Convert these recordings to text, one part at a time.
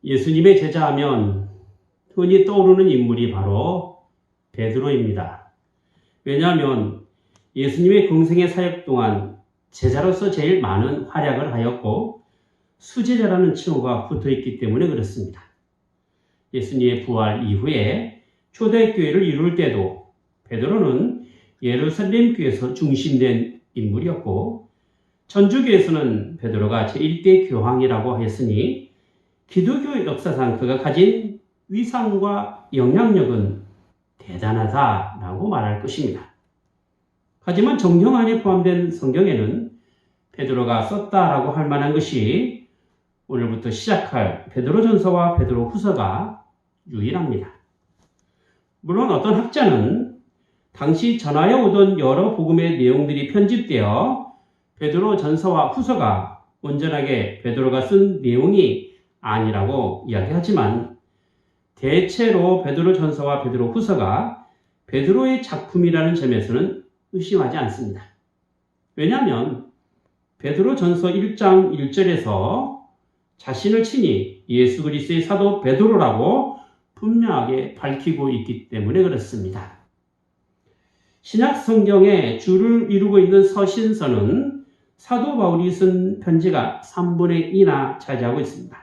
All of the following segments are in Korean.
예수님의 제자하면 흔히 떠오르는 인물이 바로 베드로입니다. 왜냐하면 예수님의 공생의 사역 동안 제자로서 제일 많은 활약을 하였고 수제자라는 칭호가 붙어있기 때문에 그렇습니다. 예수님의 부활 이후에 초대교회를 이룰 때도 베드로는 예루살렘 교회에서 중심된 인물이었고 천주교에서는 베드로가 제1대 교황이라고 했으니 기독교 역사상 그가 가진 위상과 영향력은 대단하다라고 말할 것입니다. 하지만 정경 안에 포함된 성경에는 베드로가 썼다라고 할 만한 것이 오늘부터 시작할 베드로전서와 베드로후서가 유일합니다. 물론 어떤 학자는 당시 전하여 오던 여러 복음의 내용들이 편집되어 베드로전서와 후서가 온전하게 베드로가 쓴 내용이 아니라고 이야기하지만 대체로 베드로전서와 베드로후서가 베드로의 작품이라는 점에서는 의심하지 않습니다. 왜냐하면 베드로전서 1장 1절에서 자신을 친히 예수 그리스도의 사도 베드로라고 분명하게 밝히고 있기 때문에 그렇습니다. 신약 성경의 주를 이루고 있는 서신서는 사도 바울이 쓴 편지가 3분의 2나 차지하고 있습니다.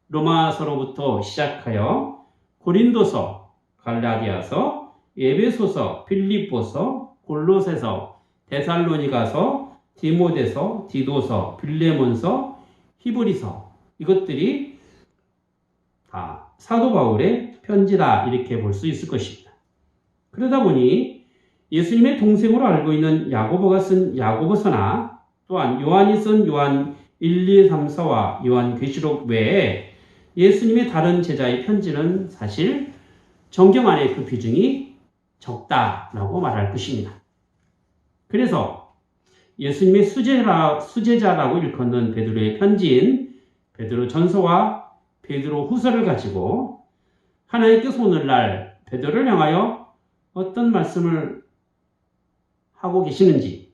로마서로부터 시작하여 고린도서, 갈라디아서, 에베소서, 필립보서, 골로새서, 데살로니가서, 디모데서, 디도서, 빌레몬서, 히브리서 이것들이 다 사도 바울의 편지다 이렇게 볼 수 있을 것입니다. 그러다 보니 예수님의 동생으로 알고 있는 야고보가 쓴 야고보서나 또한 요한이 쓴 요한 1, 2, 3서와 요한계시록 외에 예수님의 다른 제자의 편지는 사실 정경 안에 그 비중이 적다라고 말할 것입니다. 그래서 예수님의 수제자라고 일컫는 베드로의 편지인 베드로전서와 베드로후서를 가지고 하나님께서 오늘날 베드로를 향하여 어떤 말씀을 하고 계시는지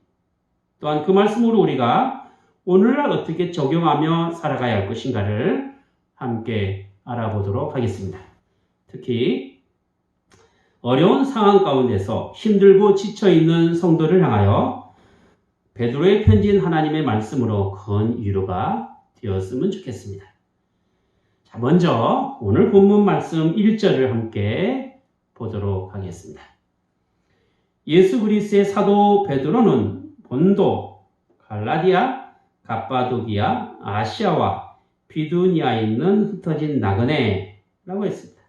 또한 그 말씀으로 우리가 오늘날 어떻게 적용하며 살아가야 할 것인가를 함께 알아보도록 하겠습니다. 특히 어려운 상황 가운데서 힘들고 지쳐있는 성도를 향하여 베드로의 편지인 하나님의 말씀으로 큰 위로가 되었으면 좋겠습니다. 자, 먼저 오늘 본문 말씀 1절을 함께 보도록 하겠습니다. 예수 그리스도의 사도 베드로는 본도, 갈라디아, 갑바도기아, 아시아와 비두니아에 있는 흩어진 나그네라고 했습니다.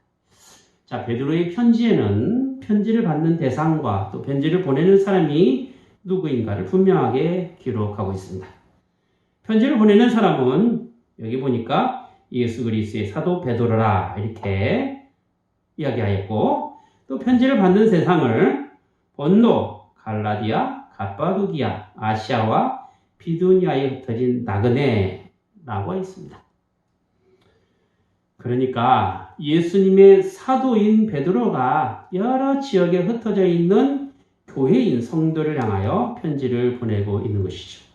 자, 베드로의 편지에는 편지를 받는 대상과 또 편지를 보내는 사람이 누구인가를 분명하게 기록하고 있습니다. 편지를 보내는 사람은 여기 보니까 예수 그리스도의 사도 베드로라 이렇게 이야기하였고 또 편지를 받는 대상을 본도, 갈라디아, 갑바도기아, 아시아와 비두니아에 흩어진 나그네라고 했습니다. 그러니까 예수님의 사도인 베드로가 여러 지역에 흩어져 있는 교회인 성도를 향하여 편지를 보내고 있는 것이죠.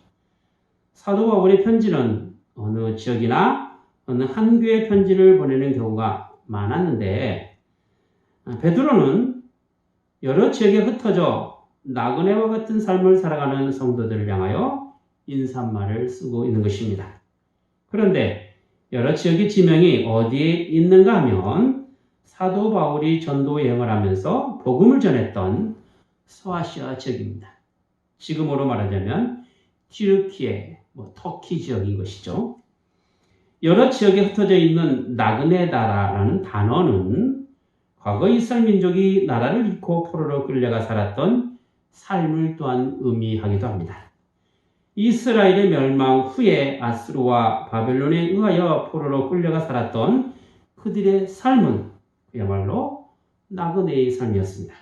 사도 바울의 편지는 어느 지역이나 어느 한 교회 편지를 보내는 경우가 많았는데 베드로는 여러 지역에 흩어져 나그네와 같은 삶을 살아가는 성도들을 향하여 인사말을 쓰고 있는 것입니다. 그런데 여러 지역의 지명이 어디에 있는가 하면 사도 바울이 전도 여행을 하면서 복음을 전했던 서아시아 지역입니다. 지금으로 말하자면 튀르키예, 터키 지역인 것이죠. 여러 지역에 흩어져 있는 나그네다라는 단어는 과거 이스라엘 민족이 나라를 잃고 포로로 끌려가 살았던 삶을 또한 의미하기도 합니다. 이스라엘의 멸망 후에 아수르와 바벨론에 의하여 포로로 끌려가 살았던 그들의 삶은 그야말로 나그네의 삶이었습니다.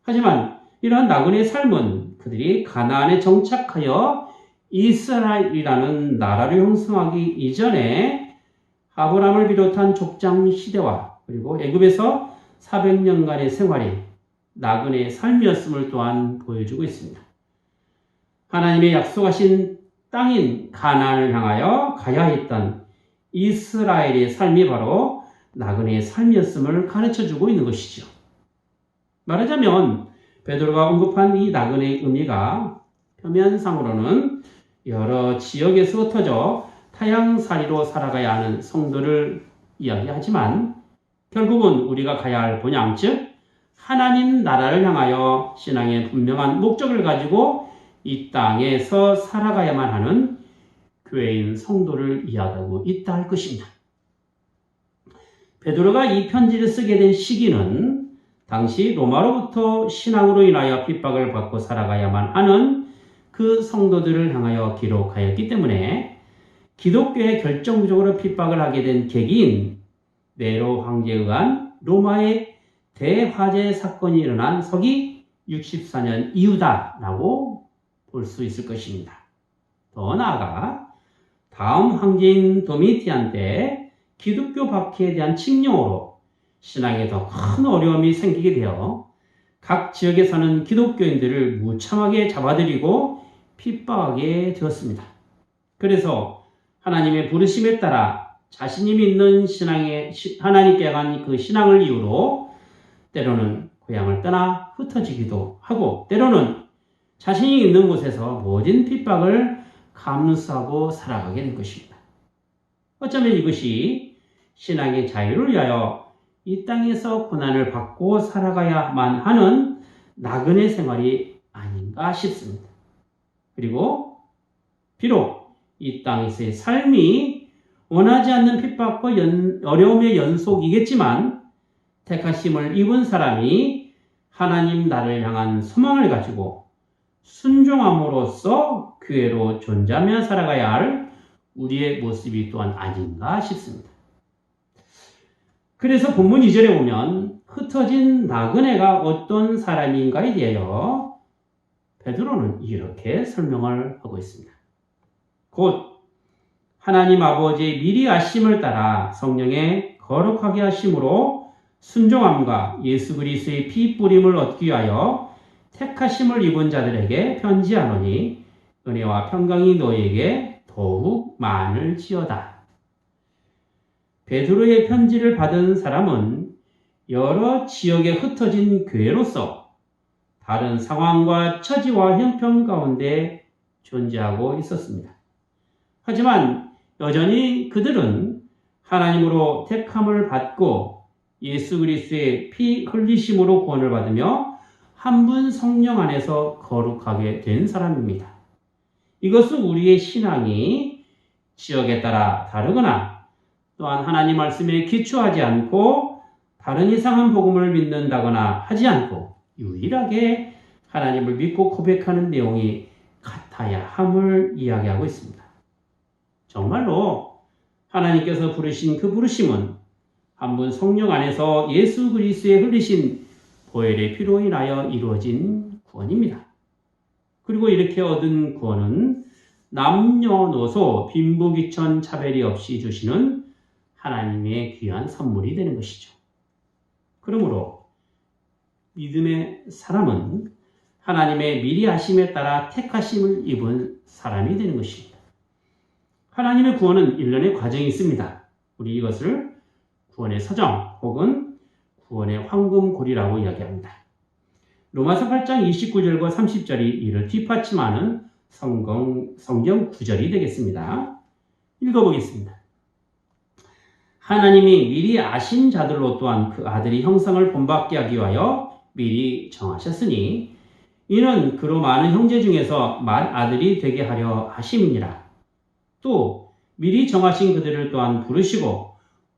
하지만 이러한 나그네의 삶은 그들이 가나안에 정착하여 이스라엘이라는 나라를 형성하기 이전에 아브라함을 비롯한 족장 시대와 그리고 애굽에서 400년간의 생활이 나그네의 삶이었음을 또한 보여주고 있습니다. 하나님의 약속하신 땅인 가나안을 향하여 가야 했던 이스라엘의 삶이 바로 나그네의 삶이었음을 가르쳐주고 있는 것이죠. 말하자면 베드로가 언급한 이 나그네의 의미가 표면상으로는 여러 지역에서 흩어져 타향살이로 살아가야 하는 성도를 이야기하지만 결국은 우리가 가야 할 본향, 즉 하나님 나라를 향하여 신앙의 분명한 목적을 가지고 이 땅에서 살아가야만 하는 교회인 성도를 이야기하고 있다 할 것입니다. 베드로가 이 편지를 쓰게 된 시기는 당시 로마로부터 신앙으로 인하여 핍박을 받고 살아가야만 하는 그 성도들을 향하여 기록하였기 때문에 기독교에 결정적으로 핍박을 하게 된 계기인 네로 황제에 의한 로마의 대화재 사건이 일어난 서기 64년 이후다라고 볼 수 있을 것입니다. 더 나아가 다음 황제인 도미티안 때 기독교 박해에 대한 칙령으로 신앙에 더 큰 어려움이 생기게 되어 각 지역에 사는 기독교인들을 무참하게 잡아들이고 핍박하게 되었습니다. 그래서 하나님의 부르심에 따라 자신이 믿는 하나님께 한 그 신앙을 이유로 때로는 고향을 떠나 흩어지기도 하고 때로는 자신이 있는 곳에서 모든 핍박을 감수하고 살아가게 된 것입니다. 어쩌면 이것이 신앙의 자유를 위하여 이 땅에서 고난을 받고 살아가야만 하는 나그네 생활이 아닌가 싶습니다. 그리고 비록 이 땅에서의 삶이 원하지 않는 핍박과 어려움의 연속이겠지만 택하심을 입은 사람이 하나님 나를 향한 소망을 가지고 순종함으로써 교회로 존재하며 살아가야 할 우리의 모습이 또한 아닌가 싶습니다. 그래서 본문 2절에 보면 흩어진 나그네가 어떤 사람인가에 대하여 베드로는 이렇게 설명을 하고 있습니다. 곧 하나님 아버지의 미리 아심을 따라 성령의 거룩하게 하심으로 순종함과 예수 그리스도의 피 뿌림을 얻기 위하여 택하심을 입은 자들에게 편지하노니 은혜와 평강이 너희에게 더욱 많을지어다. 베드로의 편지를 받은 사람은 여러 지역에 흩어진 교회로서 다른 상황과 처지와 형편 가운데 존재하고 있었습니다. 하지만 여전히 그들은 하나님으로 택함을 받고 예수 그리스도의 피 흘리심으로 구원을 받으며 한 분 성령 안에서 거룩하게 된 사람입니다. 이것은 우리의 신앙이 지역에 따라 다르거나 또한 하나님 말씀에 기초하지 않고 다른 이상한 복음을 믿는다거나 하지 않고 유일하게 하나님을 믿고 고백하는 내용이 같아야 함을 이야기하고 있습니다. 정말로 하나님께서 부르신 그 부르심은 한 분 성령 안에서 예수 그리스도의 흘리신 보혈의 피로 인하여 이루어진 구원입니다. 그리고 이렇게 얻은 구원은 남녀노소 빈부귀천 차별이 없이 주시는 하나님의 귀한 선물이 되는 것이죠. 그러므로 믿음의 사람은 하나님의 미리 하심에 따라 택하심을 입은 사람이 되는 것입니다. 하나님의 구원은 일련의 과정이 있습니다. 우리 이것을 구원의 서정 혹은 구원의 황금고리라고 이야기합니다. 로마서 8장 29절과 30절이 이를 뒷받침하는 성경 구절이 되겠습니다. 읽어보겠습니다. 하나님이 미리 아신 자들로 또한 그 아들이 형상을 본받게 하기 위하여 미리 정하셨으니 이는 그로 많은 형제 중에서 맏아들이 되게 하려 하심이니라. 또 미리 정하신 그들을 또한 부르시고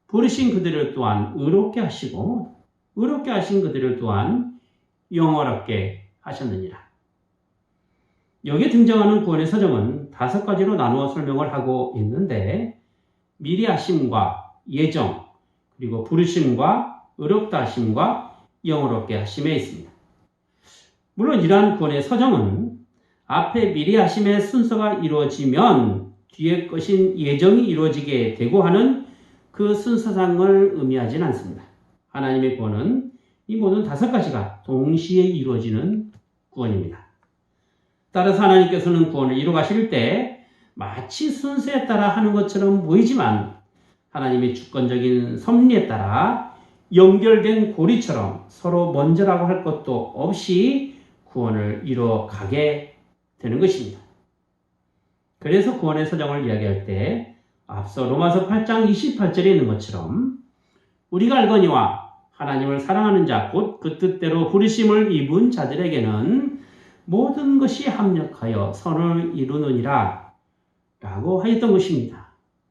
부르신 그들을 또한 의롭게 하시고 의롭게 하신 그들을 또한 영원하게 하셨느니라. 여기에 등장하는 구원의 서정은 5가지로 나누어 설명을 하고 있는데 미리 하심과 예정, 그리고 부르심과 의롭다 하심과 영원롭게 하심에 있습니다. 물론 이러한 구원의 서정은 앞에 미리 하심의 순서가 이루어지면 뒤에 것인 예정이 이루어지게 되고 하는 그 순서상을 의미하지는 않습니다. 하나님의 구원은 이 모든 5가지가 동시에 이루어지는 구원입니다. 따라서 하나님께서는 구원을 이루가실 때 마치 순서에 따라 하는 것처럼 보이지만 하나님의 주권적인 섭리에 따라 연결된 고리처럼 서로 먼저라고 할 것도 없이 구원을 이뤄가게 되는 것입니다. 그래서 구원의 서정을 이야기할 때 앞서 로마서 8장 28절에 있는 것처럼 우리가 알거니와 하나님을 사랑하는 자 곧 그 뜻대로 부르심을 입은 자들에게는 모든 것이 합력하여 선을 이루느니라 라고 하였던 것입니다.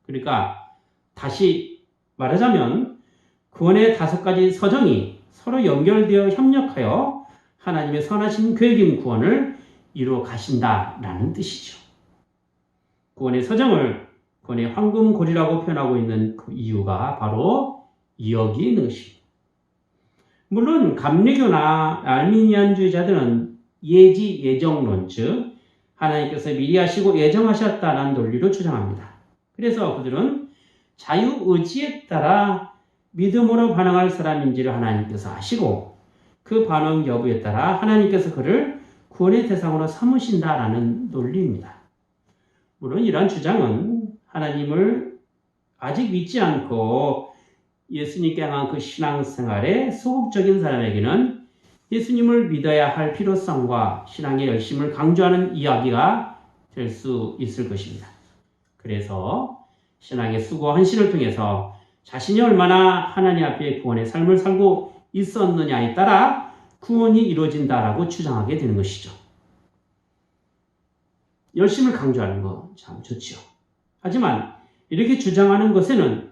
그러니까 다시 말하자면 구원의 5가지 서정이 서로 연결되어 협력하여 하나님의 선하신 계획인 구원을 이루어 가신다라는 뜻이죠. 구원의 서정을 구원의 황금고리라고 표현하고 있는 그 이유가 바로 여기에 있는 것입니다. 물론 감리교나 알미니안주의자들은 예정론, 즉 하나님께서 미리 하시고 예정하셨다는 논리로 주장합니다. 그래서 그들은 자유의지에 따라 믿음으로 반응할 사람인지를 하나님께서 아시고 그 반응 여부에 따라 하나님께서 그를 구원의 대상으로 삼으신다라는 논리입니다. 물론 이러한 주장은 하나님을 아직 믿지 않고 예수님께 향한 그 신앙생활에 소극적인 사람에게는 예수님을 믿어야 할 필요성과 신앙의 열심을 강조하는 이야기가 될 수 있을 것입니다. 그래서 신앙의 수고와 헌신을 통해서 자신이 얼마나 하나님 앞에 구원의 삶을 살고 있었느냐에 따라 구원이 이루어진다라고 주장하게 되는 것이죠. 열심을 강조하는 거 참 좋죠. 하지만 이렇게 주장하는 것에는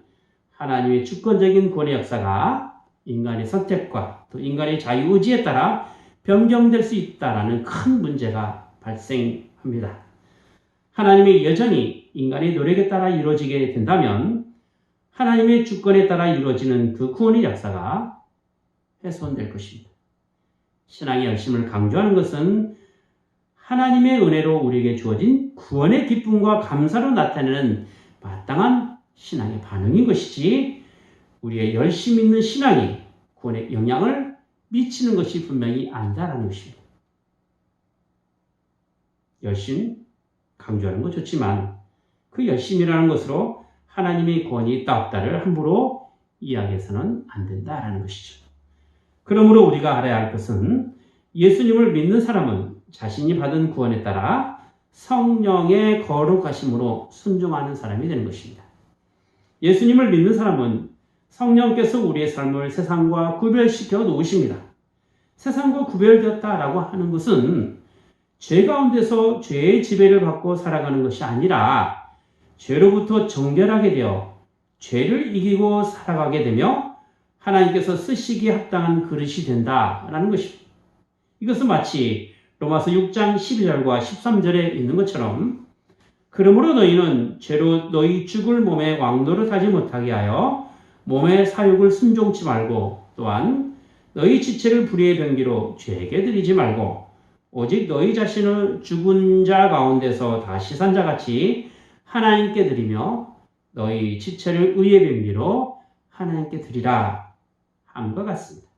하나님의 주권적인 구원의 역사가 인간의 선택과 또 인간의 자유의지에 따라 변경될 수 있다는 큰 문제가 발생합니다. 하나님의 여정이 인간의 노력에 따라 이루어지게 된다면 하나님의 주권에 따라 이루어지는 그 구원의 역사가 훼손될 것입니다. 신앙의 열심을 강조하는 것은 하나님의 은혜로 우리에게 주어진 구원의 기쁨과 감사로 나타내는 마땅한 신앙의 반응인 것이지 우리의 열심 있는 신앙이 구원에 영향을 미치는 것이 분명히 아니다라는 것입니다. 열심 강조하는 건 좋지만 그 열심이라는 것으로 하나님의 구원이 있다 없다를 함부로 이야기해서는 안 된다라는 것이죠. 그러므로 우리가 알아야 할 것은 예수님을 믿는 사람은 자신이 받은 구원에 따라 성령의 거룩하심으로 순종하는 사람이 되는 것입니다. 예수님을 믿는 사람은 성령께서 우리의 삶을 세상과 구별시켜 놓으십니다. 세상과 구별되었다라고 하는 것은 죄 가운데서 죄의 지배를 받고 살아가는 것이 아니라 죄로부터 정결하게 되어 죄를 이기고 살아가게 되며 하나님께서 쓰시기에 합당한 그릇이 된다라는 것입니다. 이것은 마치 로마서 6장 12절과 13절에 있는 것처럼 그러므로 너희는 죄로 너희 죽을 몸에 왕노릇 하지 못하게 하여 몸의 사욕을 순종치 말고 또한 너희 지체를 불의의 병기로 죄에게 드리지 말고 오직 너희 자신을 죽은 자 가운데서 다시 산 자같이 하나님께 드리며 너희 지체를 의의 병기로 하나님께 드리라 함과 같습니다.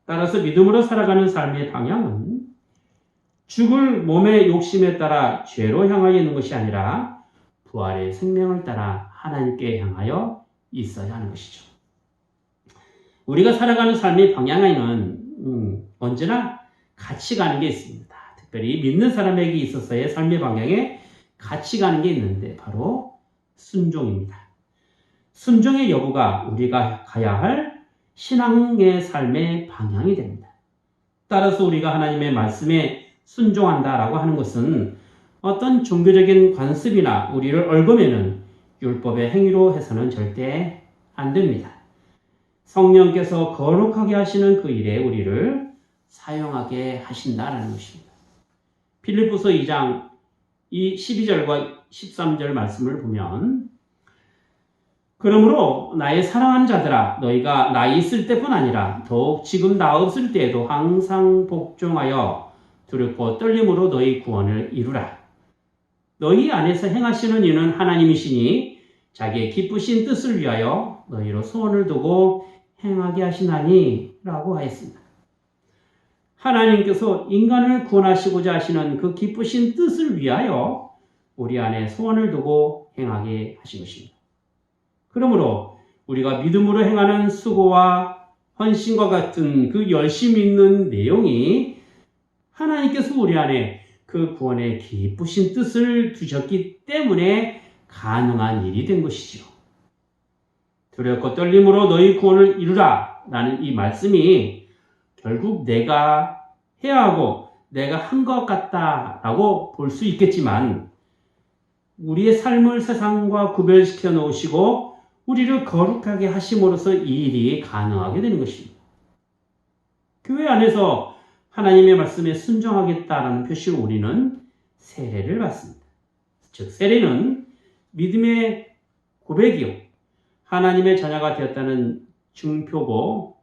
따라서 믿음으로 살아가는 삶의 방향은 죽을 몸의 욕심에 따라 죄로 향하여 있는 것이 아니라 부활의 생명을 따라 하나님께 향하여 있어야 하는 것이죠. 우리가 살아가는 삶의 방향에는 언제나 같이 가는 게 있습니다. 특별히 믿는 사람에게 있어서의 삶의 방향에 같이 가는 게 있는데 바로 순종입니다. 순종의 여부가 우리가 가야 할 신앙의 삶의 방향이 됩니다. 따라서 우리가 하나님의 말씀에 순종한다라고 하는 것은 어떤 종교적인 관습이나 우리를 얽어매는 율법의 행위로 해서는 절대 안 됩니다. 성령께서 거룩하게 하시는 그 일에 우리를 사용하게 하신다라는 것입니다. 빌립보서 2장 12절과 13절 말씀을 보면 그러므로 나의 사랑하는 자들아 너희가 나이 있을 때뿐 아니라 더욱 지금 나 없을 때에도 항상 복종하여 두렵고 떨림으로 너희 구원을 이루라. 너희 안에서 행하시는 이는 하나님이시니 자기의 기쁘신 뜻을 위하여 너희로 소원을 두고 행하게 하시나니 라고 하였습니다. 하나님께서 인간을 구원하시고자 하시는 그 기쁘신 뜻을 위하여 우리 안에 소원을 두고 행하게 하신 것입니다. 그러므로 우리가 믿음으로 행하는 수고와 헌신과 같은 그 열심히 있는 내용이 하나님께서 우리 안에 그 구원의 기쁘신 뜻을 두셨기 때문에 가능한 일이 된 것이지요. 두렵고 떨림으로 너희 구원을 이루라 라는 이 말씀이 결국 내가 해야 하고 내가 한 것 같다라고 볼 수 있겠지만 우리의 삶을 세상과 구별시켜 놓으시고 우리를 거룩하게 하심으로써 이 일이 가능하게 되는 것입니다. 교회 안에서 하나님의 말씀에 순종하겠다라는 표시로 우리는 세례를 받습니다. 즉 세례는 믿음의 고백이요 하나님의 자녀가 되었다는 증표고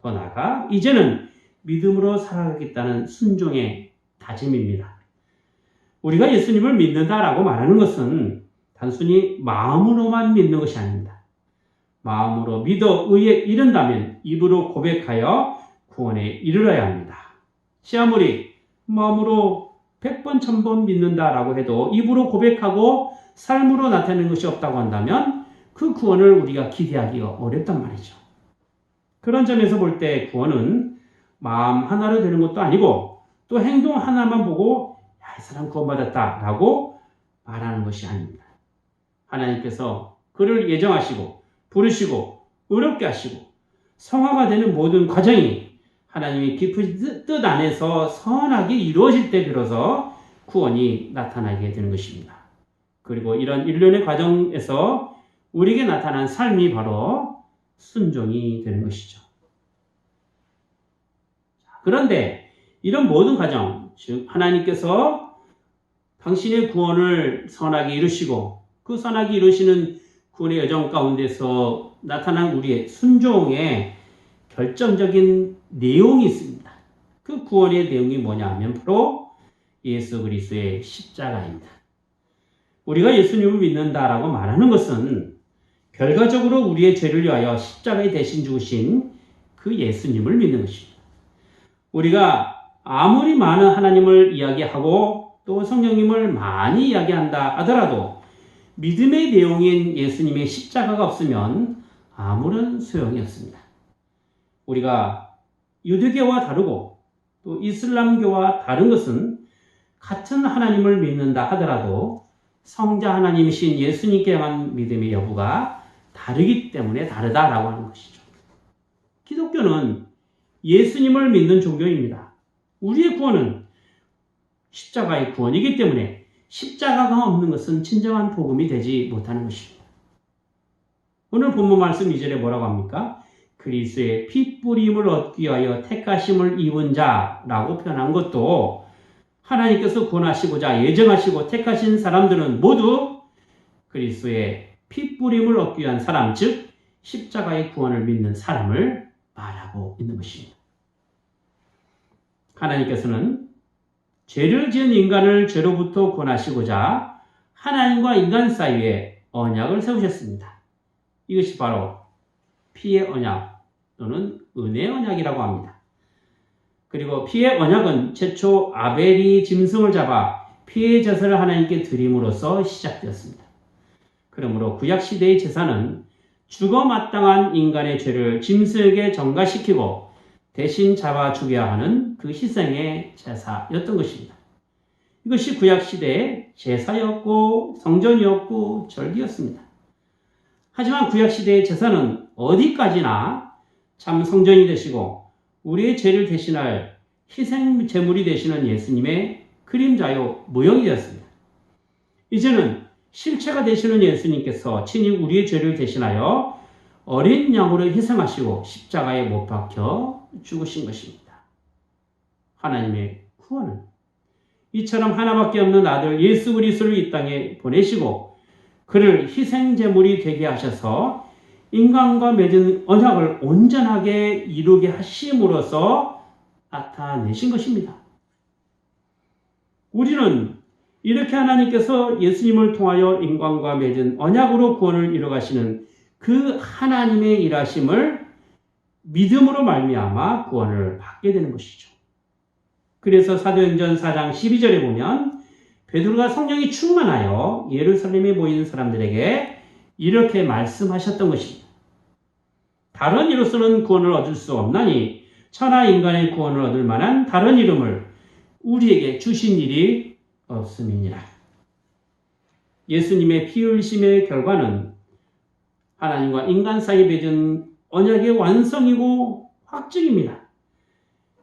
더 나아가 이제는 믿음으로 살아가겠다는 순종의 다짐입니다. 우리가 예수님을 믿는다라고 말하는 것은 단순히 마음으로만 믿는 것이 아닙니다. 마음으로 믿어 의에 이른다면 입으로 고백하여 구원에 이르러야 합니다. 아무리 마음으로 100번, 1000번 믿는다라고 해도 입으로 고백하고 삶으로 나타내는 것이 없다고 한다면 그 구원을 우리가 기대하기가 어렵단 말이죠. 그런 점에서 볼 때 구원은 마음 하나로 되는 것도 아니고 또 행동 하나만 보고 이 사람 구원받았다라고 말하는 것이 아닙니다. 하나님께서 그를 예정하시고 부르시고 의롭게 하시고 성화가 되는 모든 과정이 하나님의 깊은 뜻 안에서 선하게 이루어질 때 비로소 구원이 나타나게 되는 것입니다. 그리고 이런 일련의 과정에서 우리에게 나타난 삶이 바로 순종이 되는 것이죠. 그런데 이런 모든 과정, 즉 하나님께서 당신의 구원을 선하게 이루시고 그 선하게 이루시는 구원의 여정 가운데서 나타난 우리의 순종에 결정적인 내용이 있습니다. 그 구원의 내용이 뭐냐 하면 바로 예수 그리스도의 십자가입니다. 우리가 예수님을 믿는다라고 말하는 것은 결과적으로 우리의 죄를 위하여 십자가에 대신 죽으신 그 예수님을 믿는 것입니다. 우리가 아무리 많은 하나님을 이야기하고 또 성령님을 많이 이야기한다 하더라도 믿음의 내용인 예수님의 십자가가 없으면 아무런 소용이 없습니다. 우리가 유대교와 다르고 또 이슬람교와 다른 것은 같은 하나님을 믿는다 하더라도 성자 하나님이신 예수님께 향한 믿음의 여부가 다르기 때문에 다르다라고 하는 것이죠. 기독교는 예수님을 믿는 종교입니다. 우리의 구원은 십자가의 구원이기 때문에 십자가가 없는 것은 진정한 복음이 되지 못하는 것입니다. 오늘 본문 말씀 2절에 뭐라고 합니까? 그리스도의 피 뿌림을 얻기 위하여 택하심을 입은 자라고 표현한 것도 하나님께서 구원하시고자 예정하시고 택하신 사람들은 모두 그리스도의 피 뿌림을 얻기 위한 사람, 즉 십자가의 구원을 믿는 사람을 말하고 있는 것입니다. 하나님께서는 죄를 지은 인간을 죄로부터 구원하시고자 하나님과 인간 사이에 언약을 세우셨습니다. 이것이 바로 피의 언약 또는 은혜의 언약이라고 합니다. 그리고 피의 언약은 최초 아벨이 짐승을 잡아 피의 제사를 하나님께 드림으로써 시작되었습니다. 그러므로 구약시대의 제사는 죽어 마땅한 인간의 죄를 짐승에게 전가시키고 대신 잡아 죽여야 하는 그 희생의 제사였던 것입니다. 이것이 구약시대의 제사였고 성전이었고 절기였습니다. 하지만 구약시대의 제사는 어디까지나 참 성전이 되시고 우리의 죄를 대신할 희생 제물이 되시는 예수님의 그림자요 모형이 되었습니다. 이제는 실체가 되시는 예수님께서 친히 우리의 죄를 대신하여 어린 양으로 희생하시고 십자가에 못 박혀 죽으신 것입니다. 하나님의 구원은 이처럼 하나밖에 없는 아들 예수 그리스도를 이 땅에 보내시고 그를 희생 제물이 되게 하셔서 인간과 맺은 언약을 온전하게 이루게 하심으로써 나타내신 것입니다. 우리는 이렇게 하나님께서 예수님을 통하여 인간과 맺은 언약으로 구원을 이루가시는 그 하나님의 일하심을 믿음으로 말미암아 구원을 받게 되는 것이죠. 그래서 사도행전 4장 12절에 보면 베드로가 성령이 충만하여 예루살렘에 모인 사람들에게 이렇게 말씀하셨던 것입니다. 다른 이로서는 구원을 얻을 수 없나니 천하 인간의 구원을 얻을 만한 다른 이름을 우리에게 주신 일이 없음이니라. 예수님의 피 흘리심의 결과는 하나님과 인간 사이에 맺은 언약의 완성이고 확증입니다.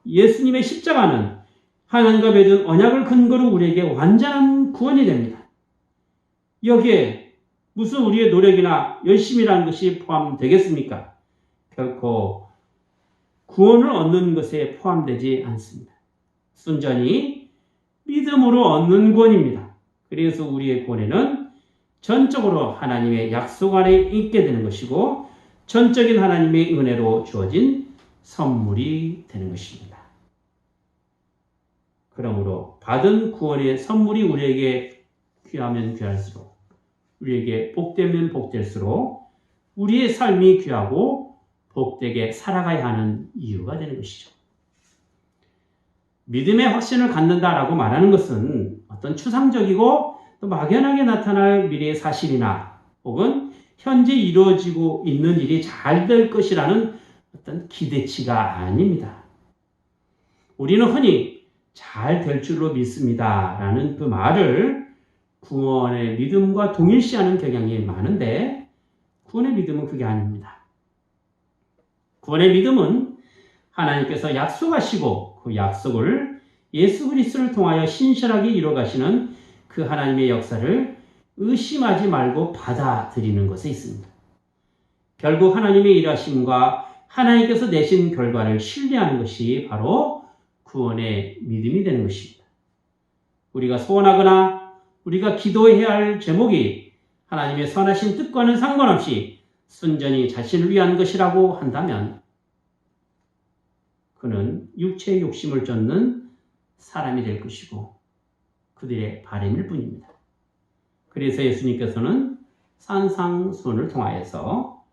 예수님의 십자가는 하나님과 맺은 언약을 근거로 우리에게 완전한 구원이 됩니다. 여기에 무슨 우리의 노력이나 열심이라는 것이 포함되겠습니까? 결코 구원을 얻는 것에 포함되지 않습니다. 순전히 믿음으로 얻는 구원입니다. 그래서 우리의 구원에는 전적으로 하나님의 약속 안에 있게 되는 것이고 전적인 하나님의 은혜로 주어진 선물이 되는 것입니다. 그러므로 받은 구원의 선물이 우리에게 귀하면 귀할수록, 우리에게 복되면 복될수록 우리의 삶이 귀하고 복되게 살아가야 하는 이유가 되는 것이죠. 믿음의 확신을 갖는다라고 말하는 것은 어떤 추상적이고 또 막연하게 나타날 미래의 사실이나 혹은 현재 이루어지고 있는 일이 잘 될 것이라는 어떤 기대치가 아닙니다. 우리는 흔히 잘 될 줄로 믿습니다 라는 그 말을 구원의 믿음과 동일시하는 경향이 많은데 구원의 믿음은 그게 아닙니다. 구원의 믿음은 하나님께서 약속하시고 그 약속을 예수 그리스도를 통하여 신실하게 이루어가시는 그 하나님의 역사를 의심하지 말고 받아들이는 것에 있습니다. 결국 하나님의 일하심과 하나님께서 내신 결과를 신뢰하는 것이 바로 구원의 믿음이 되는 것입니다. 우리가 소원하거나 우리가 기도해야 할 제목이 하나님의 선하신 뜻과는 상관없이 순전히 자신을 위한 것이라고 한다면 그는 육체의 욕심을 쫓는 사람이 될 것이고 그들의 바람일 뿐입니다. 그래서 예수님께서는 산상수훈을 통하여서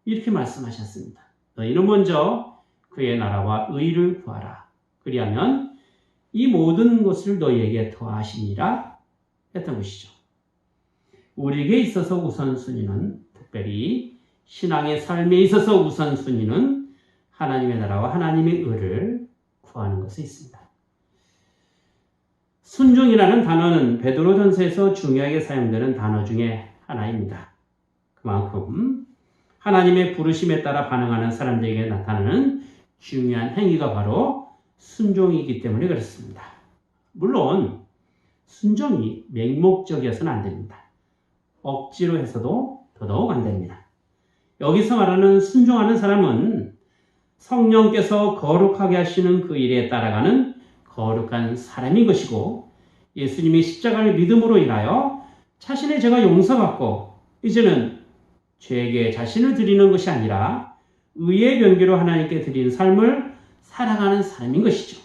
이렇게 말씀하셨습니다. 너희는 먼저 그의 나라와 의를 구하라. 그리하면 이 모든 것을 너희에게 더하시니라 했던 것이죠. 우리에게 있어서 우선순위는, 특별히 신앙의 삶에 있어서 우선순위는 하나님의 나라와 하나님의 의를 구하는 것에 있습니다. 순종이라는 단어는 베드로전서에서 중요하게 사용되는 단어 중에 하나입니다. 그만큼 하나님의 부르심에 따라 반응하는 사람들에게 나타나는 중요한 행위가 바로 순종이기 때문에 그렇습니다. 물론 순종이 맹목적이어서는 안 됩니다. 억지로 해서도 더더욱 안 됩니다. 여기서 말하는 순종하는 사람은 성령께서 거룩하게 하시는 그 일에 따라가는 거룩한 사람인 것이고 예수님이 십자가를 믿음으로 인하여 자신의 죄가 용서받고 이제는 죄에게 자신을 드리는 것이 아니라 의의 변개로 하나님께 드리는 삶을 살아가는 사람인 것이죠.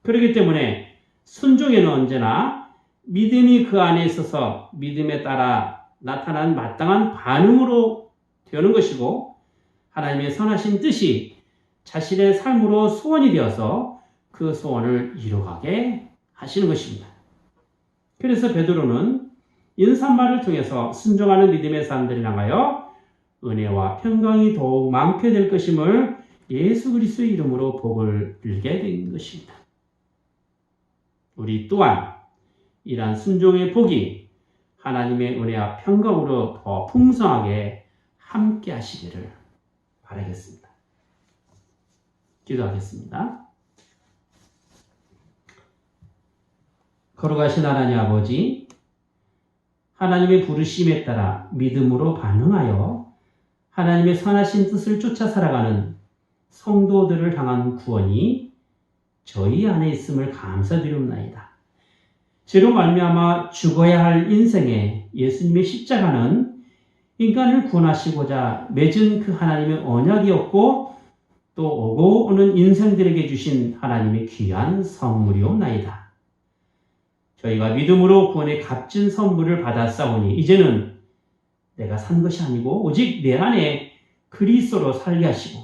그렇기 때문에 순종에는 언제나 믿음이 그 안에 있어서 믿음에 따라 나타난 마땅한 반응으로 되는 것이고 하나님의 선하신 뜻이 자신의 삶으로 소원이 되어서 그 소원을 이루어가게 하시는 것입니다. 그래서 베드로는 인사말을 통해서 순종하는 믿음의 사람들을 향하여 은혜와 평강이 더욱 많게 될 것임을 예수 그리스도의 이름으로 복을 빌게 된 것입니다. 우리 또한 이러한 순종의 복이 하나님의 은혜와 평강으로 더 풍성하게 함께 하시기를 바라겠습니다. 기도하겠습니다. 거룩하신 하나님 아버지, 하나님의 부르심에 따라 믿음으로 반응하여 하나님의 선하신 뜻을 쫓아 살아가는 성도들을 향한 구원이 저희 안에 있음을 감사드리옵나이다. 죄로 말미암아 죽어야 할 인생에 예수님의 십자가는 인간을 구원하시고자 맺은 그 하나님의 언약이었고 또 오고 오는 인생들에게 주신 하나님의 귀한 선물이옵나이다. 저희가 믿음으로 구원의 값진 선물을 받았사오니 이제는 내가 산 것이 아니고 오직 내 안에 그리스도로 살게 하시고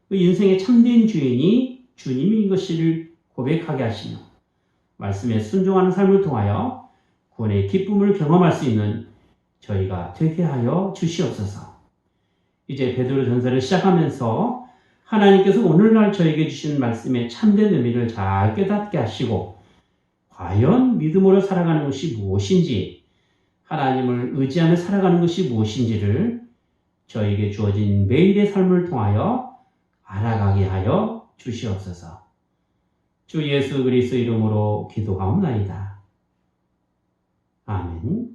그 인생의 참된 주인이 주님인 것을 고백하게 하시며 말씀에 순종하는 삶을 통하여 구원의 기쁨을 경험할 수 있는 저희가 되게 하여 주시옵소서. 이제 베드로 전서를 시작하면서 하나님께서 오늘날 저에게 주신 말씀의 참된 의미를 잘 깨닫게 하시고 과연 믿음으로 살아가는 것이 무엇인지, 하나님을 의지하며 살아가는 것이 무엇인지를 저에게 주어진 매일의 삶을 통하여 알아가게 하여 주시옵소서. 주 예수 그리스도 이름으로 기도하옵나이다. 아멘.